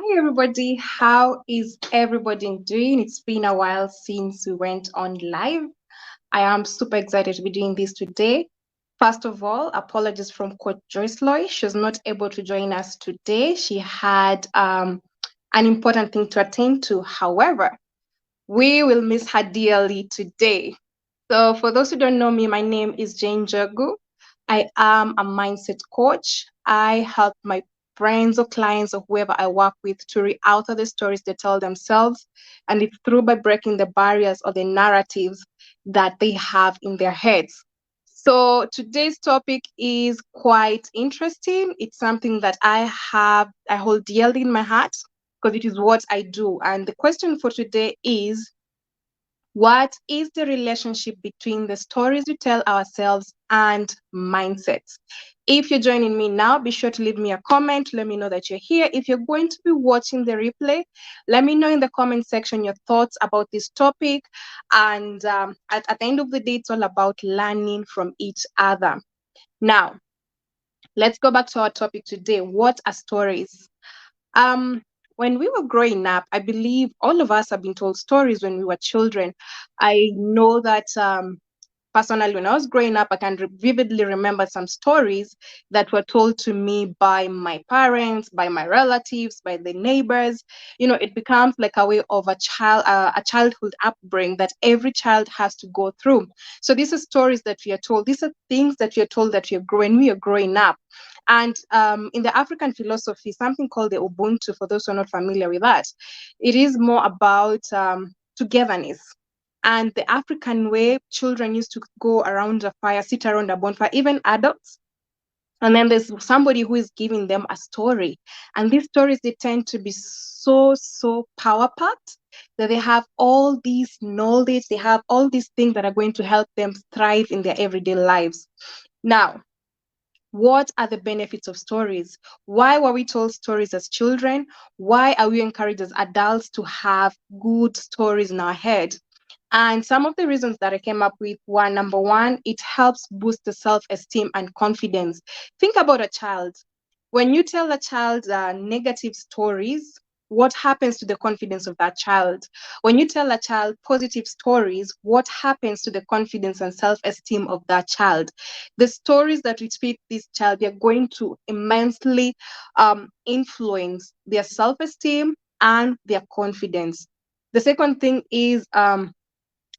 Hi, everybody. How is everybody doing? It's been a while since we went on live. I am super excited to be doing this today. First of all, apologies from Coach Joyce Loy. She's not able to join us today. She had an important thing to attend to. However, we will miss her dearly today. So, for those who don't know me, my name is Jane Jagu. I am a mindset coach. I help my friends or clients or whoever I work with to re-author the stories they tell themselves. And it's through by breaking the barriers or the narratives that they have in their heads. So today's topic is quite interesting. It's something that I hold dearly in my heart because it is what I do. And the question for today is, what is the relationship between the stories we tell ourselves and mindsets? If you're joining me now, be sure to leave me a comment. Let me know that you're here. If you're going to be watching the replay, let me know in the comment section your thoughts about this topic. And at the end of the day, it's all about learning from each other. Now, let's go back to our topic today. What are stories? Um, when we were growing up, I believe all of us have been told stories when we were children. I know that personally, when I was growing up, I can vividly remember some stories that were told to me by my parents, by my relatives, by the neighbors. It becomes like a way of a childhood upbringing that every child has to go through. So these are stories that we are told. These are things that we are told that we are growing up. And in the African philosophy, something called the Ubuntu, for those who are not familiar with that, it is more about togetherness. And the African way, children used to go around a fire, sit around a bonfire, even adults. And then there's somebody who is giving them a story. And these stories, they tend to be so power packed that they have all these knowledge, they have all these things that are going to help them thrive in their everyday lives. Now, what are the benefits of stories? Why were we told stories as children? Why are we encouraged as adults to have good stories in our head? And some of the reasons that I came up with were, number one, it helps boost the self-esteem and confidence. Think about a child. When you tell a child negative stories, what happens to the confidence of that child? When you tell a child positive stories, what happens to the confidence and self-esteem of that child? The stories that we feed this child, they're going to immensely influence their self-esteem and their confidence. The second thing is,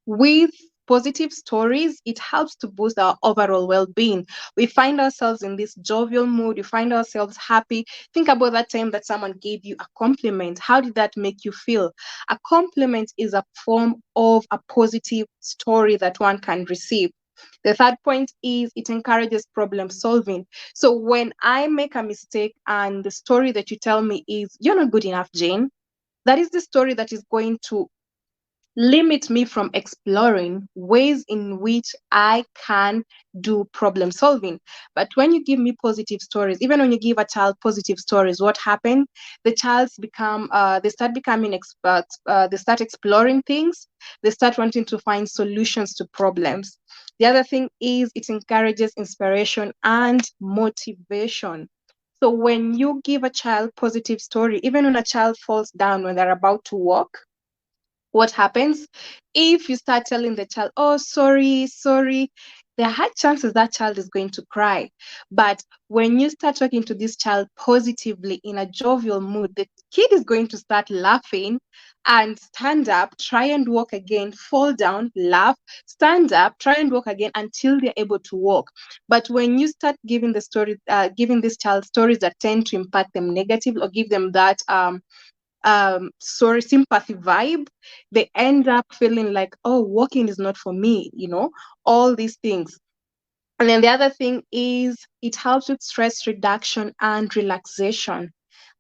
with positive stories, it helps to boost our overall well-being. We find ourselves in this jovial mood, we find ourselves happy. Think about that time that someone gave you a compliment. How did that make you feel? A compliment is a form of a positive story that one can receive. The third point is it encourages problem solving. So when I make a mistake and the story that you tell me is, "You're not good enough, Jane," that is the story that is going to limit me from exploring ways in which I can do problem solving. But when you give me positive stories, even when you give a child positive stories, what happens? The child's they start becoming experts, they start exploring things, they start wanting to find solutions to problems. The other thing is it encourages inspiration and motivation. So when you give a child positive story, even when a child falls down when they're about to walk, what happens? If you start telling the child, "Oh, sorry," there are high chances that child is going to cry. But when you start talking to this child positively in a jovial mood, the kid is going to start laughing and stand up, try and walk again, fall down, laugh, stand up, try and walk again until they're able to walk. But when you start giving this child stories that tend to impact them negatively or give them that sorry, sympathy vibe, they end up feeling like, "Oh, walking is not for me," all these things. And then the other thing is it helps with stress reduction and relaxation.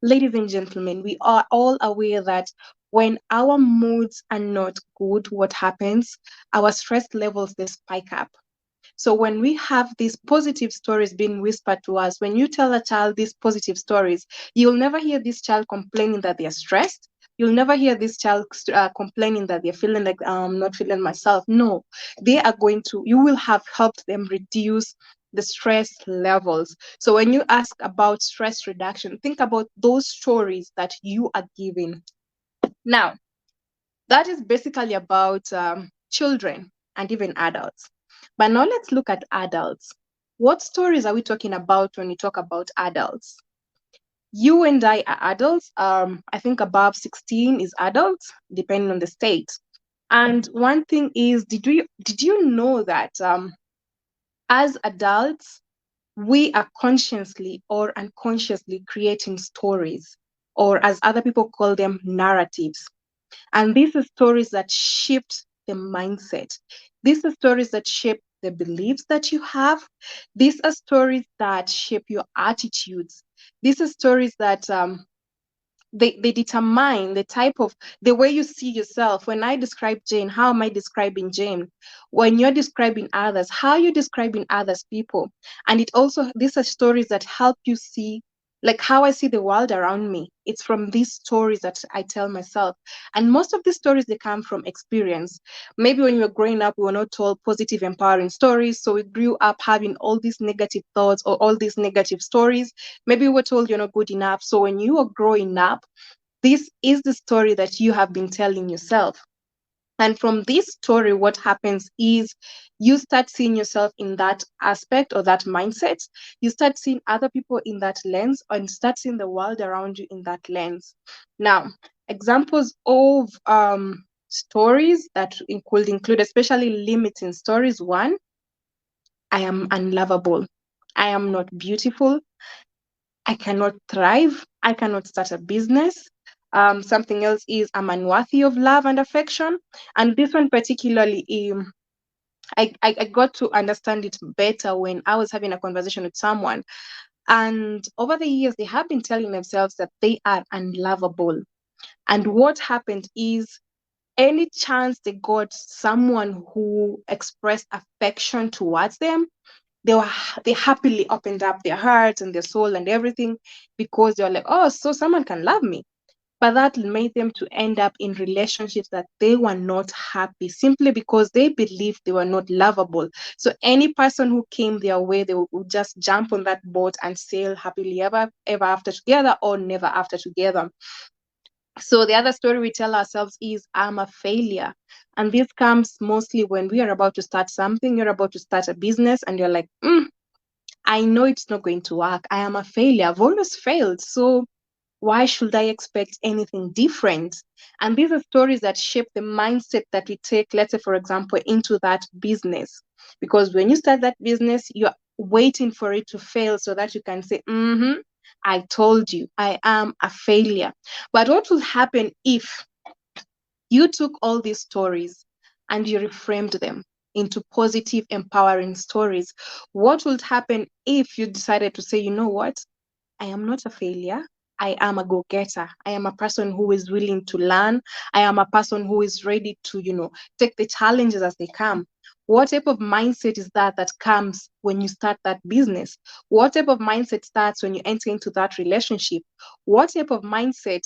Ladies and gentlemen, we are all aware that when our moods are not good, what happens? Our stress levels, they spike up. So when we have these positive stories being whispered to us, when you tell a child these positive stories, you'll never hear this child complaining that they're stressed. You'll never hear this child complaining that they're feeling like, not feeling myself. No, they are going to, you will have helped them reduce the stress levels. So when you ask about stress reduction, think about those stories that you are giving. Now, that is basically about children and even adults. But now let's look at adults. What stories are we talking about when we talk about adults? You and I are adults. I think above 16 is adults, depending on the state. And one thing is, did you know that as adults, we are consciously or unconsciously creating stories, or as other people call them, narratives. And these are stories that shift the mindset. These are stories that shape the beliefs that you have. These are stories that shape your attitudes. These are stories that they determine the type of the way you see yourself. When I describe Jane, how am I describing Jane? When you're describing others, how are you describing others people? And it also, these are stories that help you see, like how I see the world around me. It's from these stories that I tell myself. And most of these stories, they come from experience. Maybe when we were growing up, we were not told positive empowering stories, so we grew up having all these negative thoughts or all these negative stories. Maybe we were told you're not good enough. So when you are growing up, this is the story that you have been telling yourself. And from this story, what happens is you start seeing yourself in that aspect or that mindset. You start seeing other people in that lens and start seeing the world around you in that lens. Now, examples of stories that could include, especially limiting stories. One, I am unlovable. I am not beautiful. I cannot thrive. I cannot start a business. Something else is I'm unworthy of love and affection. And this one particularly, I got to understand it better when I was having a conversation with someone. And over the years, they have been telling themselves that they are unlovable. And what happened is any chance they got someone who expressed affection towards them, they happily opened up their hearts and their soul and everything, because they were like, oh, so someone can love me. But that made them to end up in relationships that they were not happy, simply because they believed they were not lovable. So any person who came their way, they would just jump on that boat and sail happily ever after together, or never after together. So the other story we tell ourselves is I'm a failure. And this comes mostly when we are about to start something. You're about to start a business and you're like, I know it's not going to work. I am a failure. I've always failed. So why should I expect anything different? And these are stories that shape the mindset that we take, let's say, for example, into that business. Because when you start that business, you're waiting for it to fail so that you can say, I told you, I am a failure. But what will happen if you took all these stories and you reframed them into positive, empowering stories? What would happen if you decided to say, you know what? I am not a failure. I am a go-getter. I am a person who is willing to learn. I am a person who is ready to, take the challenges as they come. What type of mindset is that comes when you start that business? What type of mindset starts when you enter into that relationship? What type of mindset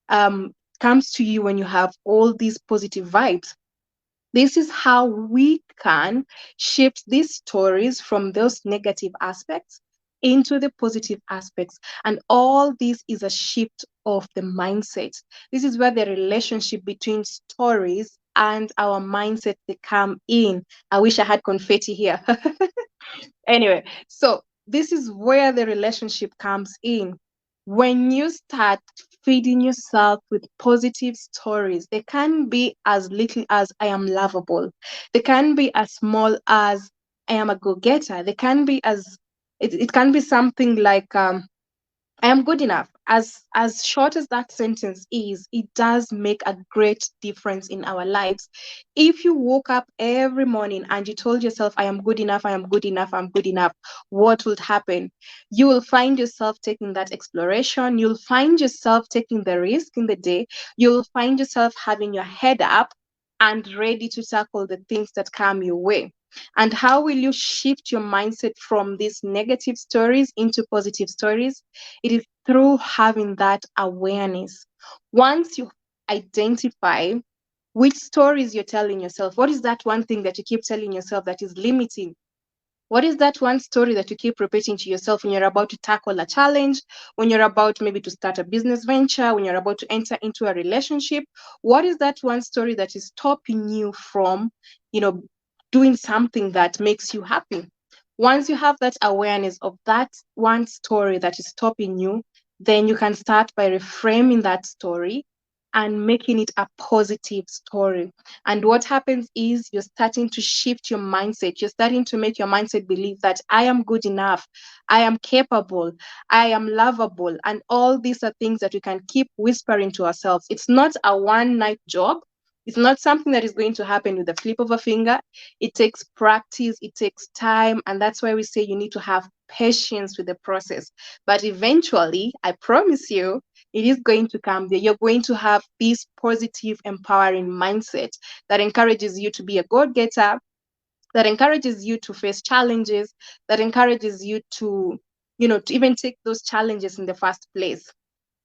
um, comes to you when you have all these positive vibes? This is how we can shift these stories from those negative aspects into the positive aspects. And all this is a shift of the mindset. This is where the relationship between stories and our mindset they come in. I wish I had confetti here. Anyway, so this is where the relationship comes in. When you start feeding yourself with positive stories, they can be as little as I am lovable. They can be as small as I am a go-getter. They can be as it can be something like I am good enough. As short as that sentence is, it does make a great difference in our lives. If you woke up every morning and you told yourself, I am good enough, I am good enough, I'm good enough, what would happen? You will find yourself taking that exploration. You'll find yourself taking the risk in the day. You'll find yourself having your head up and ready to tackle the things that come your way. And how will you shift your mindset from these negative stories into positive stories? It is through having that awareness. Once you identify which stories you're telling yourself, what is that one thing that you keep telling yourself that is limiting? What is that one story that you keep repeating to yourself when you're about to tackle a challenge, when you're about maybe to start a business venture, when you're about to enter into a relationship? What is that one story that is stopping you from, you know, doing something that makes you happy? Once you have that awareness of that one story that is stopping you, then you can start by reframing that story and making it a positive story. And what happens is you're starting to shift your mindset. You're starting to make your mindset believe that I am good enough, I am capable, I am lovable. And all these are things that we can keep whispering to ourselves. It's not a one night job. It's not something that is going to happen with the flip of a finger. It takes practice, it takes time. And that's why we say you need to have patience with the process. But eventually, I promise you, it is going to come there. You're going to have this positive, empowering mindset that encourages you to be a go-getter, that encourages you to face challenges, that encourages you to, to even take those challenges in the first place.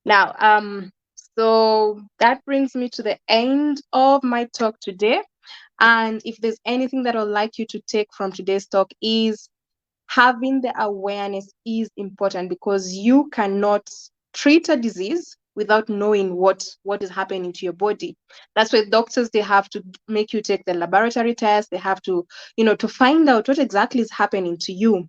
Now, so that brings me to the end of my talk today. And if there's anything that I'd like you to take from today's talk is having the awareness is important, because you cannot treat a disease without knowing what is happening to your body. That's why doctors, they have to make you take the laboratory test. They have to, to find out what exactly is happening to you.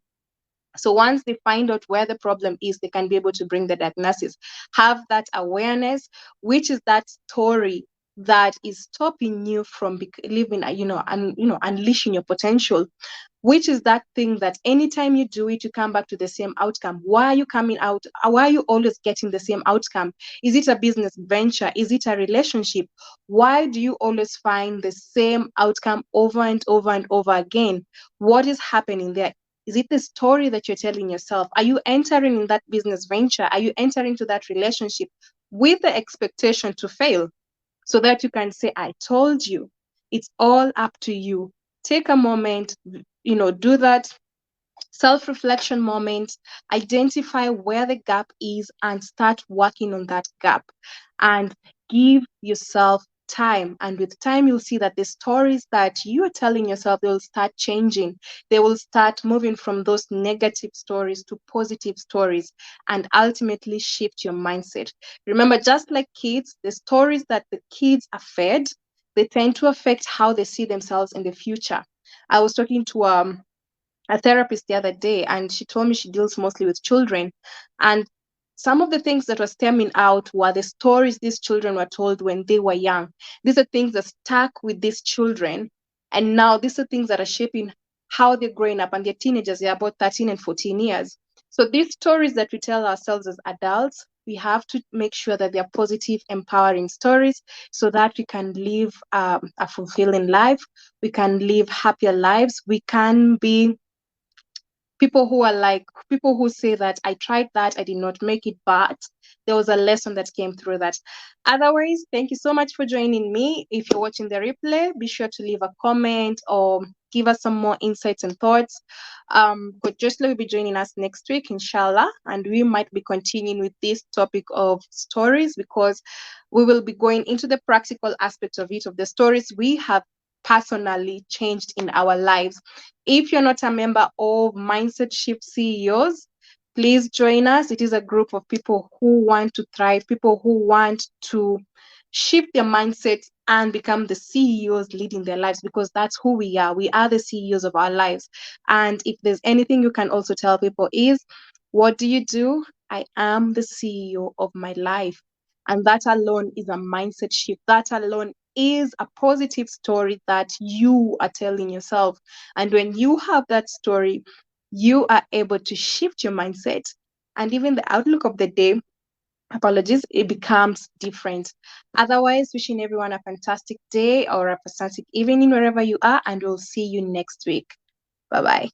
So once they find out where the problem is, they can be able to bring the diagnosis. Have that awareness, which is that story that is stopping you from living, unleashing your potential, which is that thing that anytime you do it, you come back to the same outcome. Why are you coming out? Why are you always getting the same outcome? Is it a business venture? Is it a relationship? Why do you always find the same outcome over and over and over again? What is happening there? Is it the story that you're telling yourself? Are you entering in that business venture? Are you entering to that relationship with the expectation to fail, so that you can say, I told you? It's all up to you. Take a moment, do that self-reflection moment, identify where the gap is and start working on that gap, and give yourself time. And with time, you'll see that the stories that you are telling yourself, they will start changing. They will start moving from those negative stories to positive stories, and ultimately shift your mindset. Remember, just like kids, the stories that the kids are fed, they tend to affect how they see themselves in the future. I was talking to a therapist the other day, and she told me she deals mostly with children. And some of the things that were stemming out were the stories these children were told when they were young. These are things that stuck with these children. And now these are things that are shaping how they're growing up, and they're teenagers, they're about 13 and 14 years. So these stories that we tell ourselves as adults, we have to make sure that they're positive, empowering stories, so that we can live a fulfilling life. We can live happier lives. We can be people who say that I tried that, I did not make it, but there was a lesson that came through that. Otherwise, thank you so much for joining me. If you're watching the replay, be sure to leave a comment or give us some more insights and thoughts. Coach Joshua will be joining us next week, inshallah, and we might be continuing with this topic of stories, because we will be going into the practical aspects of it, of the stories we have personally changed in our lives. If you're not a member of Mindset Shift CEOs, please join us. It is a group of people who want to thrive, people who want to shift their mindset and become the CEOs leading their lives, because that's who we are. We are the CEOs of our lives. And if there's anything you can also tell people is, what do you do? I am the CEO of my life. And that alone is a mindset shift. That alone is a positive story that you are telling yourself. And when you have that story, you are able to shift your mindset, and even the outlook of the day, apologies, it becomes different. Otherwise, wishing everyone a fantastic day or a fantastic evening wherever you are, and we'll see you next week. Bye bye.